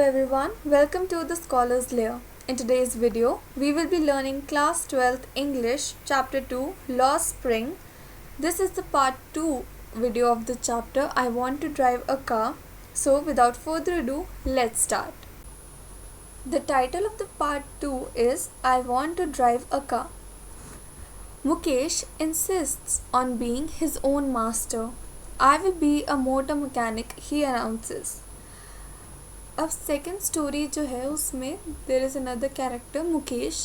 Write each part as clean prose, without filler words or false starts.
everyone, welcome to the Scholars Lair. In today's video, we will be learning class 12th English chapter 2 Lost Spring. This is the part 2 video of the chapter I want to drive a car. So without further ado, let's start. The title of the part 2 is I want to drive a car. Mukesh insists on being his own master. I will be a motor mechanic, he announces. अब second story जो है उसमें there is another character Mukesh.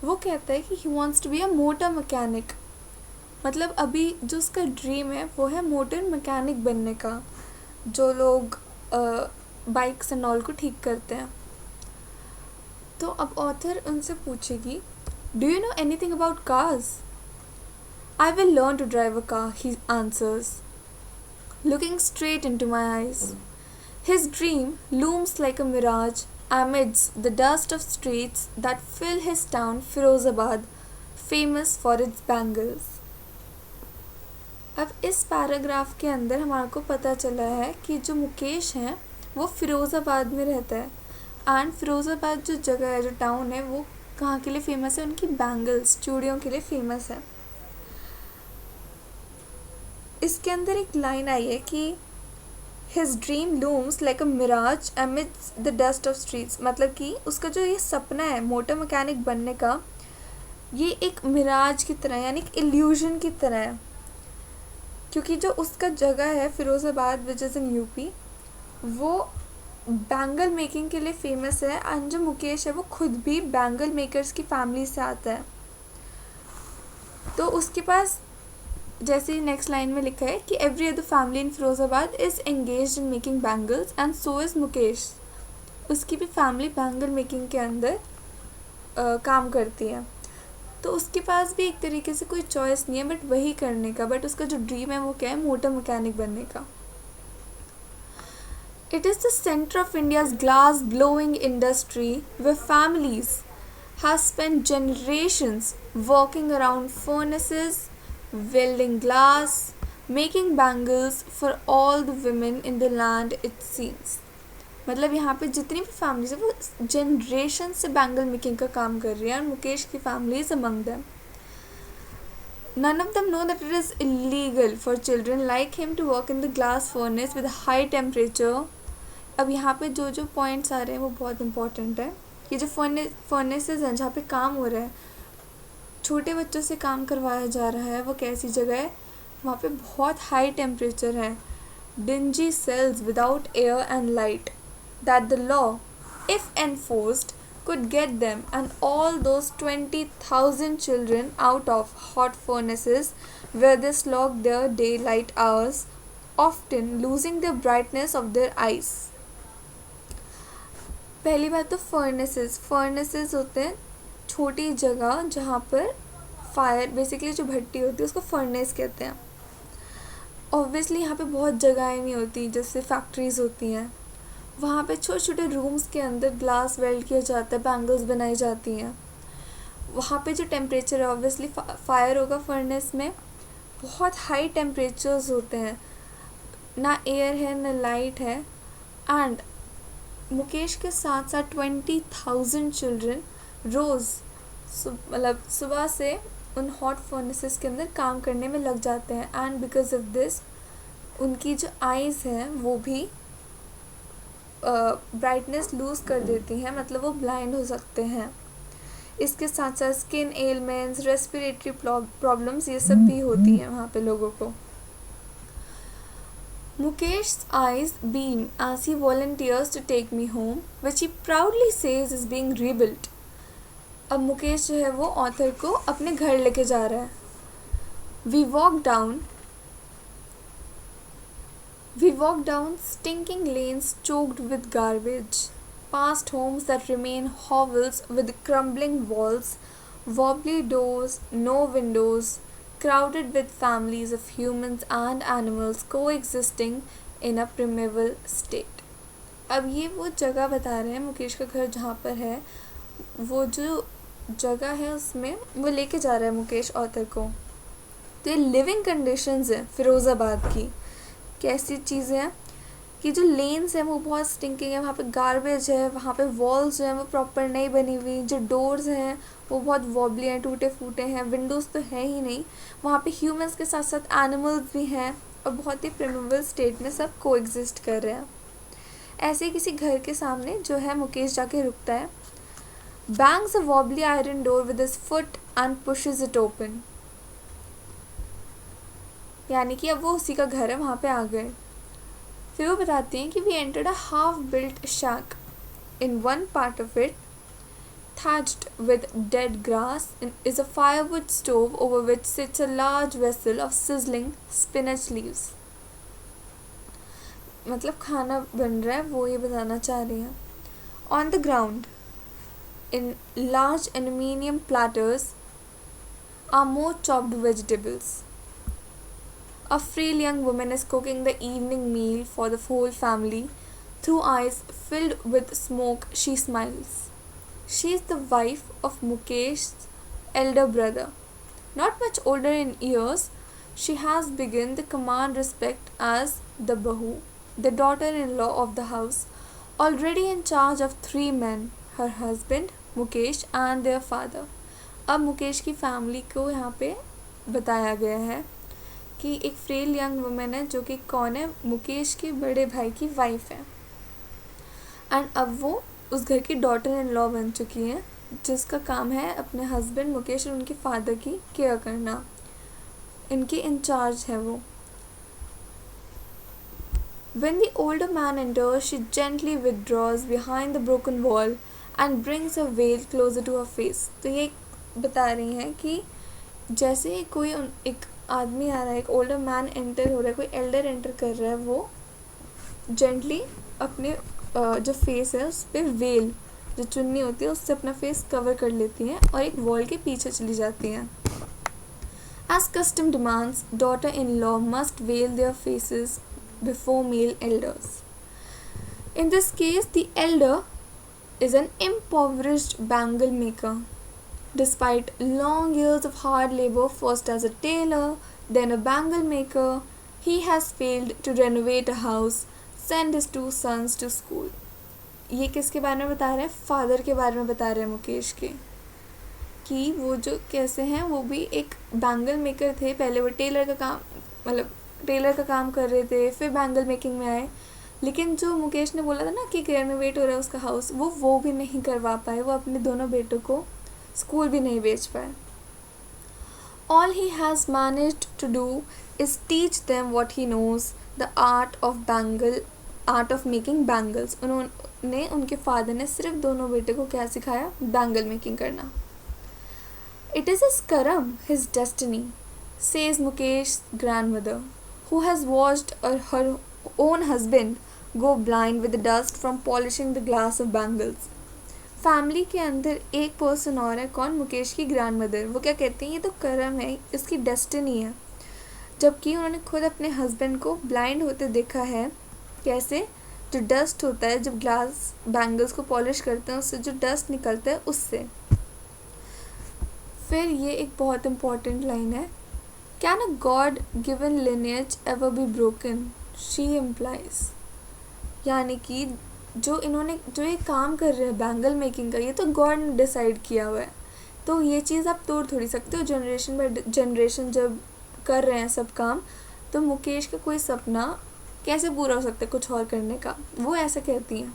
वो कहता है कि he wants to be a motor mechanic. मतलब अभी जो उसका ड्रीम है वो है मोटर मैकेनिक बनने का, जो लोग बाइक्स एंड ऑल को ठीक करते हैं. तो अब ऑथर उनसे पूछेगी, do you know anything about cars? I will learn to drive a car, he answers, looking straight into my eyes. His dream looms like a mirage amidst the dust of streets that fill his town Firozabad, famous for its bangles. अब इस paragraph के अंदर हमारे को पता चला है कि जो मुकेश हैं वो फिरोज़ाबाद में रहता है. एंड फिरोज़ाबाद जो जगह है, जो टाउन है, वो कहाँ के लिए फेमस है? उनकी बैंगल्स, चूड़ियों के लिए फेमस है. इसके अंदर एक लाइन आई है कि His dream looms like a mirage amidst the dust of streets. मतलब कि उसका जो ये सपना है मोटर मैकेनिक बनने का, ये एक मिराज की तरह यानी एक इल्यूजन की तरह है. क्योंकि जो उसका जगह है Firozabad which is in UP, वो बैंगल मेकिंग के लिए फेमस है. एंड जो मुकेश है वो खुद भी बैंगल मेकर्स की फैमिली से आता है. तो उसके पास जैसे नेक्स्ट लाइन में लिखा है कि every other family in Firozabad is engaged in making bangles and so is Mukesh. उसकी भी फैमिली बैंगल मेकिंग के अंदर काम करती है. तो उसके पास भी एक तरीके से कोई चॉइस नहीं है बट वही करने का. बट उसका जो ड्रीम है वो क्या है? मोटर मैकेनिक बनने का. It is the centre of India's glass blowing industry way families have spent generations working around furnaces, welding glass, making bangles for all the women in the land it seems. मतलब यहाँ पे जितनी भी families है वो generation से bangle making का काम कर रही है. और मुकेश की family is among them. None of them know that it is illegal for children like him to work in the glass furnace with high temperature. अब यहाँ पे जो जो पॉइंट्स आ रहे हैं वो बहुत इंपॉर्टेंट है. ये जो फर्नेसेस हैं जहाँ पे काम हो रहा है, छोटे बच्चों से काम करवाया जा रहा है, वो कैसी जगह है? वहाँ पे बहुत हाई टेम्परेचर है. Dingy cells without air and light that the law if enforced could get them and all those 20,000 children out of hot furnaces where they slog their daylight hours, often losing the brightness of their eyes. पहली बात तो furnaces होते हैं छोटी जगह जहाँ पर fire basically जो भट्टी होती है उसको फर्नेस कहते हैं. ऑब्वियसली यहाँ पे बहुत जगहें नहीं होती जैसे फैक्ट्रीज़ होती हैं. वहाँ पे छोटे छोटे रूम्स के अंदर ग्लास वेल्ड किया जाता है, बैंगल्स बनाई जाती हैं. वहाँ पे जो टेम्परेचर है ऑब्वियसली फायर होगा फर्नेस में, बहुत हाई टेम्परेचर्स होते हैं, ना एयर है ना लाइट है. एंड मुकेश के साथ साथ 20,000 चिल्ड्रन रोज़ मतलब सुबह से उन हॉट फर्नेसेस के अंदर काम करने में लग जाते हैं. एंड बिकॉज ऑफ दिस उनकी जो आइज़ हैं वो भी ब्राइटनेस लूज़ कर देती हैं, मतलब वो ब्लाइंड हो सकते हैं. इसके साथ साथ स्किन एलमेंट्स, रेस्पिरेटरी प्रॉब्लम्स, ये सब भी होती हैं वहाँ पे लोगों को. Mukesh's eyes beam as he volunteers to take me home, which he proudly says is being rebuilt. अब मुकेश जो है वो ऑथर को अपने घर लेके जा रहा है. We walk down stinking lanes choked with garbage, past homes that remain hovels with crumbling walls, wobbly doors, no windows, crowded with families of humans and animals coexisting in a primeval state. अब ये वो जगह बता रहे हैं मुकेश का घर जहाँ पर है. वो जो जगह है उसमें वो लेके जा रहा है मुकेश ऑथर को. तो ये लिविंग कंडीशंस हैं फिरोज़ाबाद की. कैसी चीज़ें हैं? कि जो लेन्स हैं वो बहुत स्टिंकिंग है, वहाँ पे गार्बेज है, वहाँ पे वॉल्स जो हैं वो प्रॉपर नहीं बनी हुई, जो डोर्स हैं वो बहुत वॉबली हैं, टूटे फूटे हैं, विंडोज़ तो है ही नहीं, वहाँ पे ह्यूमंस के साथ साथ एनिमल्स भी हैं और बहुत ही प्रिमिटिव स्टेट में सब को एग्जिस्ट कर रहे हैं। ऐसे ही किसी घर के सामने जो है मुकेश जाके रुकता है, bangs a wobbly iron door with his foot and pushes it open। यानी कि अब वो उसी का घर है, वहाँ पे आ गए। फिर वो बताते हैं कि we entered a half-built shack. In one part of it, thatched with dead grass, is a firewood stove over which sits a large vessel of sizzling spinach leaves। मतलब खाना बन रहा है, वो ये बताना चाह रही हैं। On the ground, in large aluminium platters, are more chopped vegetables। A frail young woman is cooking the evening meal for the whole family. Through eyes filled with smoke, she smiles. She is the wife of Mukesh's elder brother. Not much older in years, she has begun to command respect as the Bahu, the daughter-in-law of the house, already in charge of 3 men, her husband, Mukesh and their father. अब मुकेश की family को यहाँ पे बताया गया है कि एक फ्रेल यंग वुमेन है जो कि कौन है, मुकेश के बड़े भाई की वाइफ है, एंड अब वो उस घर की डॉटर इन लॉ बन चुकी हैं जिसका काम है अपने हस्बैंड मुकेश और उनके फादर की केयर करना, इनकी इंचार्ज है वो। When the older man enters, she gently withdraws behind the broken wall and brings her veil closer to her face। तो ये बता रही हैं कि जैसे कोई एक आदमी आ रहा है, एक ओल्डर मैन एंटर हो रहा है, कोई एल्डर एंटर कर रहा है, वो जेंटली अपने जो फेस है उस पर वेल, जो चुन्नी होती है उससे अपना फेस कवर कर लेती हैं और एक वॉल के पीछे चली जाती हैं। As custom demands, daughter-in-law must veil their faces before male elders. In this case, the elder is an impoverished bangle maker. Despite long years of hard labor, first as a tailor, then a bangle maker, he has failed to renovate a house, send his 2 sons to school। ये किसके बारे में बता रहे हैं? Father के बारे में बता रहे हैं मुकेश के, कि वो जो कैसे हैं, वो भी एक बैंगल मेकर थे। पहले वो टेलर का काम मतलब टेलर का काम कर रहे थे, फिर बैंगल मेकिंग में आए, लेकिन जो मुकेश ने बोला था ना कि रेनोवेट हो रहा है उसका हाउस, वो भी नहीं करवा पाए। वो अपने दोनों बेटों को स्कूल भी नहीं भेज पाए। All he has managed to do is teach them what he knows, the art of making bangles। उन्होंने उनके फादर ने सिर्फ दोनों बेटे को क्या सिखाया? बैंगल मेकिंग करना। It is his karam, his destiny, says Mukesh's grandmother, who has watched her own husband go blind with the dust from polishing the glass of bangles। Family के अंदर एक पर्सन और है, कौन? मुकेश की ग्रैंड मदर। वो क्या कहती हैं? ये तो करम है, इसकी डेस्टिनी है, जबकि उन्होंने खुद अपने हस्बैंड को ब्लाइंड होते देखा है। कैसे? जो डस्ट होता है, जब ग्लास बैंगल्स को पॉलिश करते हैं उससे जो डस्ट निकलता है उससे। फिर ये एक बहुत इम्पॉर्टेंट लाइन है, can a God given lineage ever be broken, she implies. यानी कि जो ये काम कर रहे हैं बैंगल मेकिंग का, ये तो गॉड ने डिसाइड किया हुआ है, तो ये चीज़ आप तोड़ थोड़ी सकते हो। जनरेशन बाय जनरेशन जब कर रहे हैं सब काम, तो मुकेश का कोई सपना कैसे पूरा हो सकता है कुछ और करने का? वो ऐसा कहती हैं।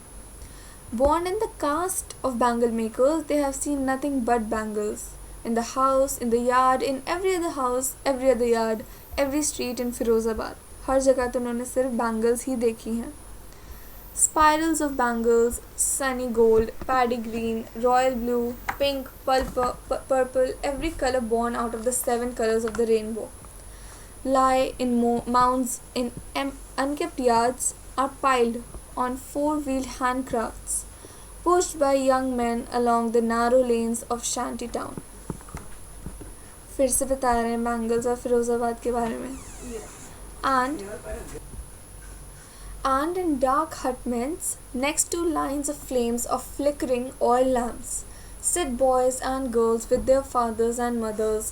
Born in the caste of bangle makers, they have seen nothing but bangles in the house, in the yard, in every other house, every other yard, every street in Firozabad। हर जगह तो उन्होंने सिर्फ बैंगल्स ही देखी हैं। Spirals of bangles, sunny gold, paddy green, royal blue, pink, purple, every color born out of the 7 colors of the rainbow, lie in mounds in unkept yards, are piled on 4-wheeled handcrafts, pushed by young men along the narrow lanes of shanty town। फिर से बता रहे हैं bangles और फिरोजाबाद के बारे में। And in dark hutments, next to lines of flames of flickering oil lamps, sit boys and girls with their fathers and mothers,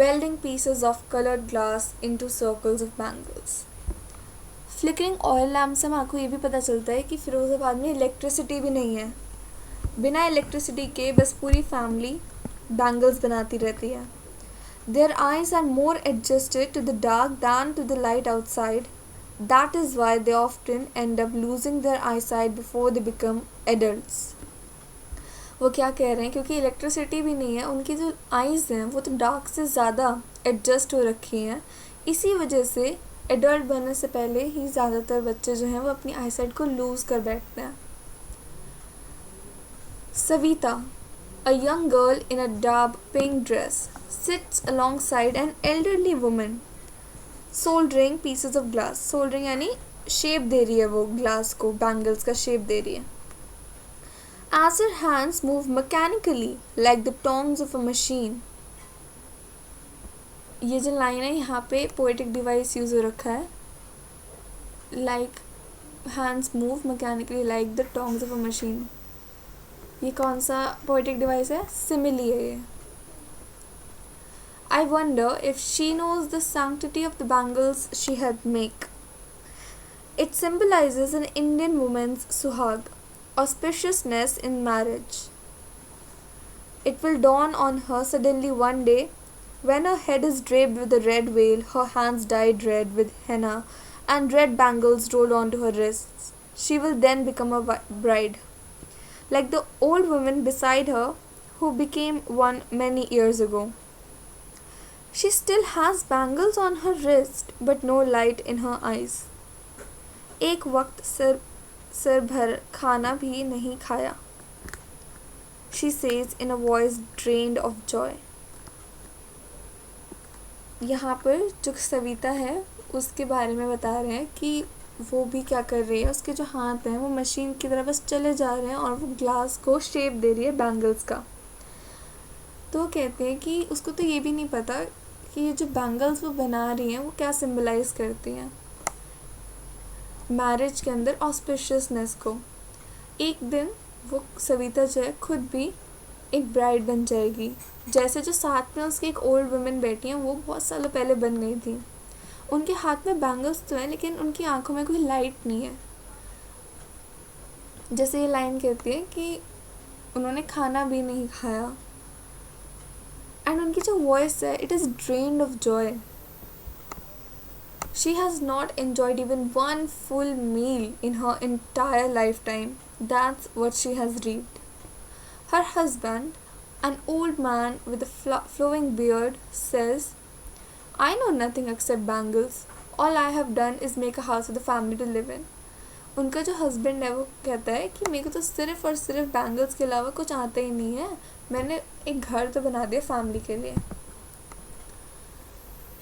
welding pieces of colored glass into circles of bangles। Flickering oil lamp से आपको ये भी पता चलता है कि फ़िरोज़ाबाद में electricity भी नहीं है। बिना इलेक्ट्रिसिटी के बस पूरी फैमिली बैंगल्स बनाती रहती है। Their eyes are more adjusted to the dark than to the light outside. That is why they often end up losing their eyesight before they become adults. वो क्या कह रहे हैं, क्योंकि इलेक्ट्रिसिटी भी नहीं है, उनकी जो आइज़ हैं वो तो डार्क से ज़्यादा एडजस्ट हो रखी हैं। इसी वजह से एडल्ट बनने से पहले ही ज़्यादातर बच्चे जो हैं वो अपनी आईसाइट को लूज़ कर बैठते हैं। Savita, a young girl in a dark pink dress, sits alongside an elderly woman, soldering pieces of glass. Soldering यानी शेप दे रही है, वो ग्लास को बैंगल्स का शेप दे रही है। As her hands move mechanically like the tongs of a machine. ये जो लाइन है यहाँ पे पोएटिक डिवाइस यूज़ हो रखा है, like hands move mechanically like the tongs of a machine. ये कौन सा पोएटिक डिवाइस है? सिमिली है ये। I wonder if she knows the sanctity of the bangles she had make. It symbolizes an Indian woman's suhag, auspiciousness in marriage. It will dawn on her suddenly one day when her head is draped with a red veil, her hands dyed red with henna, and red bangles rolled onto her wrists. She will then become a bride, like the old woman beside her who became one many years ago. She still has bangles on her wrist but no light in her eyes. एक वक्त सिर भर खाना भी नहीं खाया, she says in a voice drained of joy. यहाँ पर जो सविता है उसके बारे में बता रहे हैं कि वो भी क्या कर रही है, उसके जो हाथ हैं वो मशीन की तरह बस चले जा रहे हैं और वो ग्लास को शेप दे रही है बैंगल्स का। तो कहते हैं कि उसको तो ये भी नहीं पता कि ये जो बैंगल्स वो बना रही हैं वो क्या सिंबलाइज करती हैं मैरिज के अंदर ऑस्पिशियसनेस को। एक दिन वो सविता जो है खुद भी एक ब्राइड बन जाएगी, जैसे जो साथ में उसकी एक ओल्ड वुमेन बैठी हैं वो बहुत सालों पहले बन गई थी। उनके हाथ में बैंगल्स तो हैं लेकिन उनकी आंखों में कोई लाइट नहीं है। जैसे ये लाइन कहती है कि उन्होंने खाना भी नहीं खाया, एंड उनकी जो वॉइस है it is drained of joy. She has not enjoyed even one full meal in her entire lifetime. That's what she has reaped. Her husband, an old man with a flowing beard, says, I know nothing except bangles. All I have done is make a house for the family to live in. उनका जो husband है वो कहता है कि मेरे को तो सिर्फ और सिर्फ बैंगल्स के अलावा कुछ आता ही नहीं है, मैंने एक घर तो बना दिया फैमिली के लिए।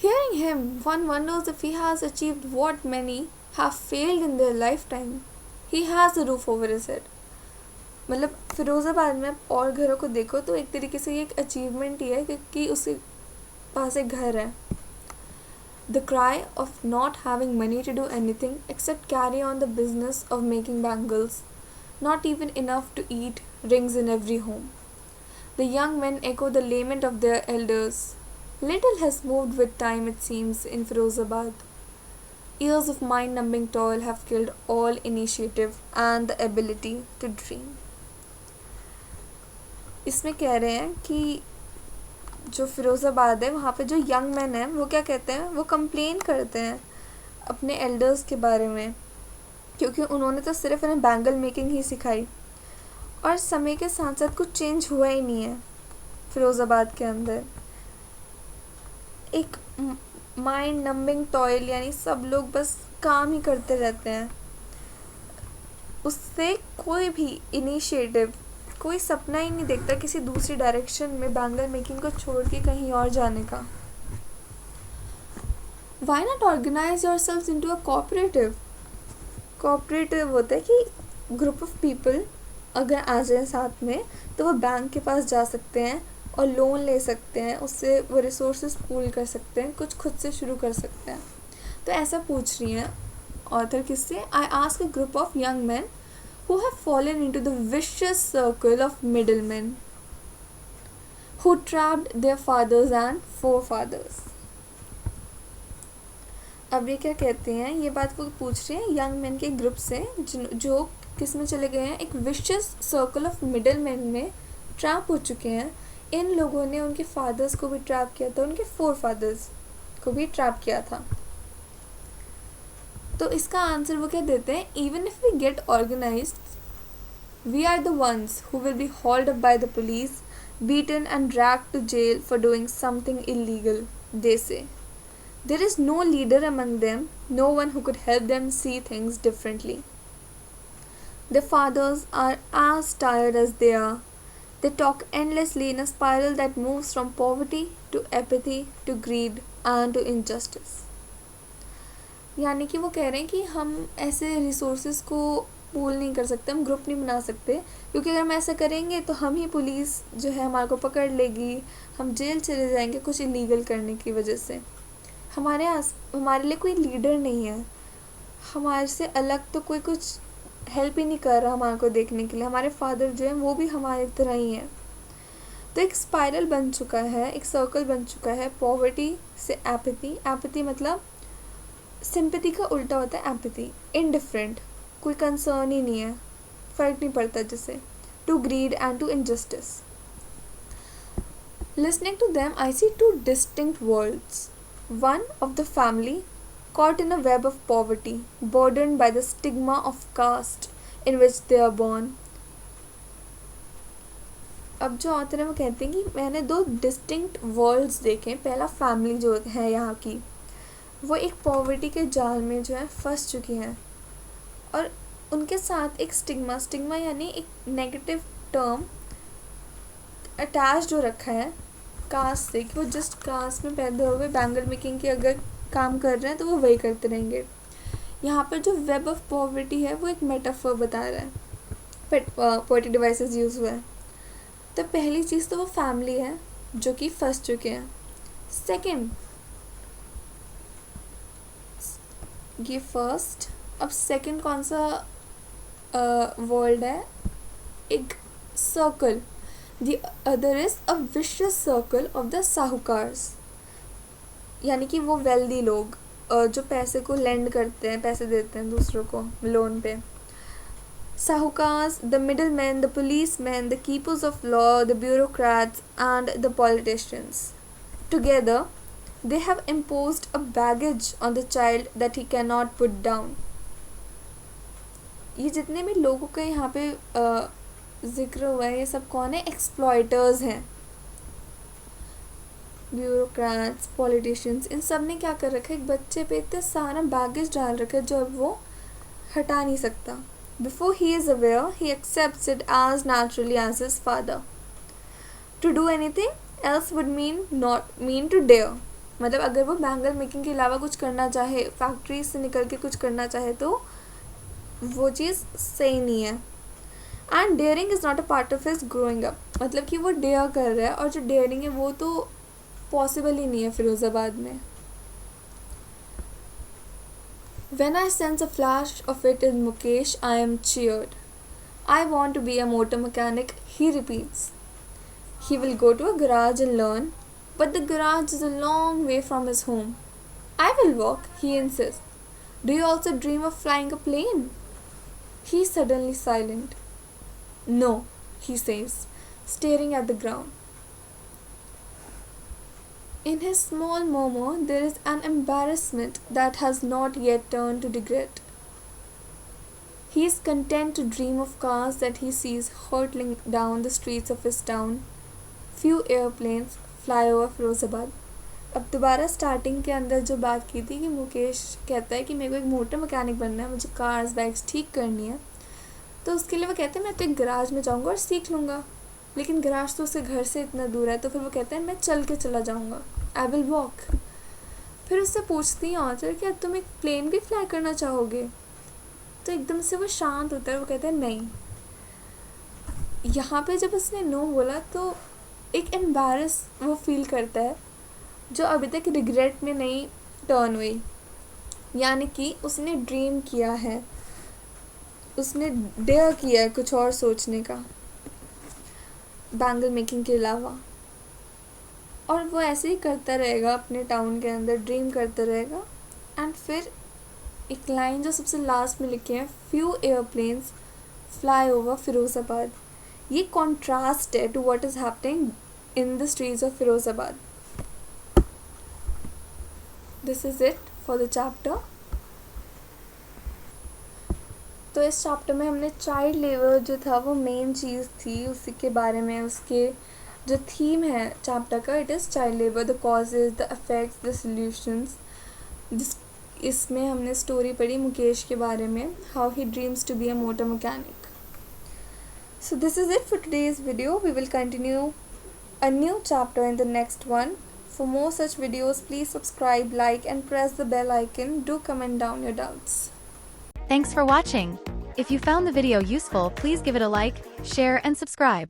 Hearing him, one wonders if he has achieved what many have failed in their lifetime. He has a roof over his head. मतलब फ़िरोज़ाबाद में और घरों को देखो तो एक तरीके से ये एक अचीवमेंट ही है क्योंकि उसके पास एक घर है। The cry of not having money to do anything except carry on the business of making bangles, not even enough to eat, rings in every home. The young men echo the lament of their elders. Little has moved with time, it seems, in Firozabad. Years of mind-numbing toil have killed all initiative and the ability to dream. इसमें कह रहे हैं कि जो फ़िरोज़ाबाद है वहाँ पे जो यंग मैन हैं वो क्या कहते हैं, वो कंप्लेन करते हैं अपने एल्डर्स के बारे में क्योंकि उन्होंने तो सिर्फ उन्हें बैंगल मेकिंग ही सिखाई और समय के साथ साथ कुछ चेंज हुआ ही नहीं है फ़िरोज़ाबाद के अंदर। एक माइंड नंबिंग टॉयल यानी सब लोग बस काम ही करते रहते हैं, उससे कोई भी इनिशिएटिव, कोई सपना ही नहीं देखता किसी दूसरी डायरेक्शन में बैंगल मेकिंग को छोड़ के कहीं और जाने का। Why not organize yourselves into a cooperative? Cooperative होता है कि ग्रुप ऑफ पीपल अगर आ जाए साथ में तो वो बैंक के पास जा सकते हैं और लोन ले सकते हैं, उससे वो रिसोर्सेज पूल कर सकते हैं, कुछ खुद से शुरू कर सकते हैं। तो ऐसा पूछ रही हैं ऑथर किससे? I ask a group of young man who have fallen into the vicious circle of middlemen who trapped their fathers and forefathers. अब ये क्या कहते हैं, ये बात वो पूछ रहे हैं यंग मैन के ग्रुप से जो किस में चले गए हैं, एक vicious circle of middle man में ट्रैप हो चुके हैं। इन लोगों ने उनके फादर्स को भी ट्रैप किया था, उनके फोर फादर्स को भी ट्रैप किया था। तो इसका आंसर वो क्या देते हैं, even if we get organised we are the ones who will be hauled up by the police, beaten and dragged to jail for doing something illegal, they say. There is no leader among them, no one who could help them see things differently. Their fathers are as tired as they are. They talk endlessly in a spiral that moves from poverty to apathy to greed and to injustice. यानी कि वो कह रहे हैं कि हम ऐसे resources को पूल नहीं कर सकते, हम ग्रुप नहीं बना सकते, क्योंकि अगर हम ऐसा करेंगे तो हम ही पुलिस जो है हमारे को पकड़ लेगी, हम जेल चले जाएंगे कुछ इलीगल करने की वजह से। हमारे लिए कोई लीडर नहीं है, हमारे से अलग तो कोई कुछ हेल्प ही नहीं कर रहा हमारे को देखने के लिए। हमारे फादर जो हैं वो भी हमारी तरह ही हैं। तो एक स्पाइरल बन चुका है, एक सर्कल बन चुका है, पॉवर्टी से एपैथी। एपैथी मतलब सिंपैथी का उल्टा होता है एपैथी, इनडिफरेंट, कोई कंसर्न ही नहीं है, फ़र्क नहीं पड़ता जिसे, to greed and to injustice. Listening to them I see two distinct worlds, one of the family caught in a web of poverty, burdened by the stigma of caste in which they are born. अब जो author है वो कहते हैं कि मैंने दो distinct world's देखे। पहला फैमिली जो है यहाँ की, वो एक पॉवर्टी के जाल में जो है फंस चुकी हैं, और उनके साथ एक स्टिग्मा यानी एक नेगेटिव टर्म अटैच जो रखा है कास्ट से, कि वो जस्ट कास्ट में पैदा हुए बैंगल मेकिंग के अगर काम कर रहे हैं तो वो वही करते रहेंगे। यहाँ पर जो वेब ऑफ पॉवर्टी है वो एक मेटाफर बता रहा है, बट पोएटिक डिवाइसेस यूज़ हुआ है। तो पहली चीज़ तो वो फैमिली है जो कि फंस चुके हैं। सेकंड ये फर्स्ट, अब सेकंड कौन सा वर्ल्ड है, एक circle, the other is a vicious circle of the sahukars, यानी कि वो वेल्दी लोग जो पैसे को लेंड करते हैं, पैसे देते हैं दूसरों को लोन पे। Sahukars, the middle man, the police man, the keepers of law, the bureaucrats and the politicians together they have imposed a baggage on the child that he cannot put down. ये जितने भी लोगों का यहाँ पे जिक्र हुआ है, ये सब कौन है, एक्सप्लॉयटर्स हैं, ब्यूरोक्रेट्स, पॉलिटिशियंस, इन सब ने क्या कर रखा है, एक बच्चे पे इतना सारा बैगेज डाल रखा है जो अब वो हटा नहीं सकता। Before he is aware he accepts it as naturally as his father. To do anything else would mean to dare, मतलब अगर वो बैंगल मेकिंग के अलावा कुछ करना चाहे, फैक्ट्री से निकल के कुछ करना चाहे, तो वो चीज़ सही नहीं है। And daring is not a part of his growing up, मतलब कि वो डेयर कर रहा है, और जो डेयरिंग है वो तो पॉसिबल ही नहीं है फिरोज़ाबाद में। When I sense a flash of it in Mukesh, I am cheered. I want to be a motor mechanic, he repeats. He will go to a garage and learn, but the garage is a long way from his home. I will walk, he insists. Do you also dream of flying a plane? He is suddenly silent. No, he says, staring at the ground. In his small murmur, there is an embarrassment that has not yet turned to regret. He is content to dream of cars that he sees hurtling down the streets of his town. Few airplanes fly over Firozabad. अब दोबारा starting के अंदर जो बात की थी कि मुकेश कहता है कि मेरे को एक मोटर मैकेनिक बनना है, मुझे कार्स बाइक्स ठीक करनी है, तो उसके लिए वो कहते हैं मैं तो एक गराज में जाऊंगा और सीख लूँगा, लेकिन गराज तो उसके घर से इतना दूर है, तो फिर वो कहते हैं मैं चल के चला जाऊँगा, आई विल वॉक। फिर उससे पूछती हैं ऑथर क्या तुम एक प्लेन भी फ्लाई करना चाहोगे, तो एकदम से वो शांत होता है, वो कहते हैं नहीं। यहाँ पे जब उसने नो बोला तो एक एम्बैरस वो फील करता है जो अभी तक रिग्रेट में नहीं टर्न हुई, यानी कि उसने ड्रीम किया है, उसने डेयर किया है कुछ और सोचने का बैंगल मेकिंग के अलावा, और वो ऐसे ही करता रहेगा अपने टाउन के अंदर, ड्रीम करता रहेगा एंड फिर एक लाइन जो सबसे लास्ट में लिखे हैं, few airplanes fly over Firozabad. ये कॉन्ट्रास्ट है to what is happening in the streets of Firozabad. This is it for the chapter. तो इस चैप्टर में हमने चाइल्ड लेबर जो था वो मेन चीज़ थी, उसी के बारे में, उसके जो थीम है चैप्टर का, it is child labour, the causes, the effects, the solutions. इसमें हमने स्टोरी पढ़ी मुकेश के बारे में, how he dreams to be a motor mechanic. So this is it for today's video. We will continue a new chapter in the next one. For more such videos, please subscribe, like and press the bell icon. Do comment down your doubts. Thanks for watching. If you found the video useful, please give it a like, share and subscribe.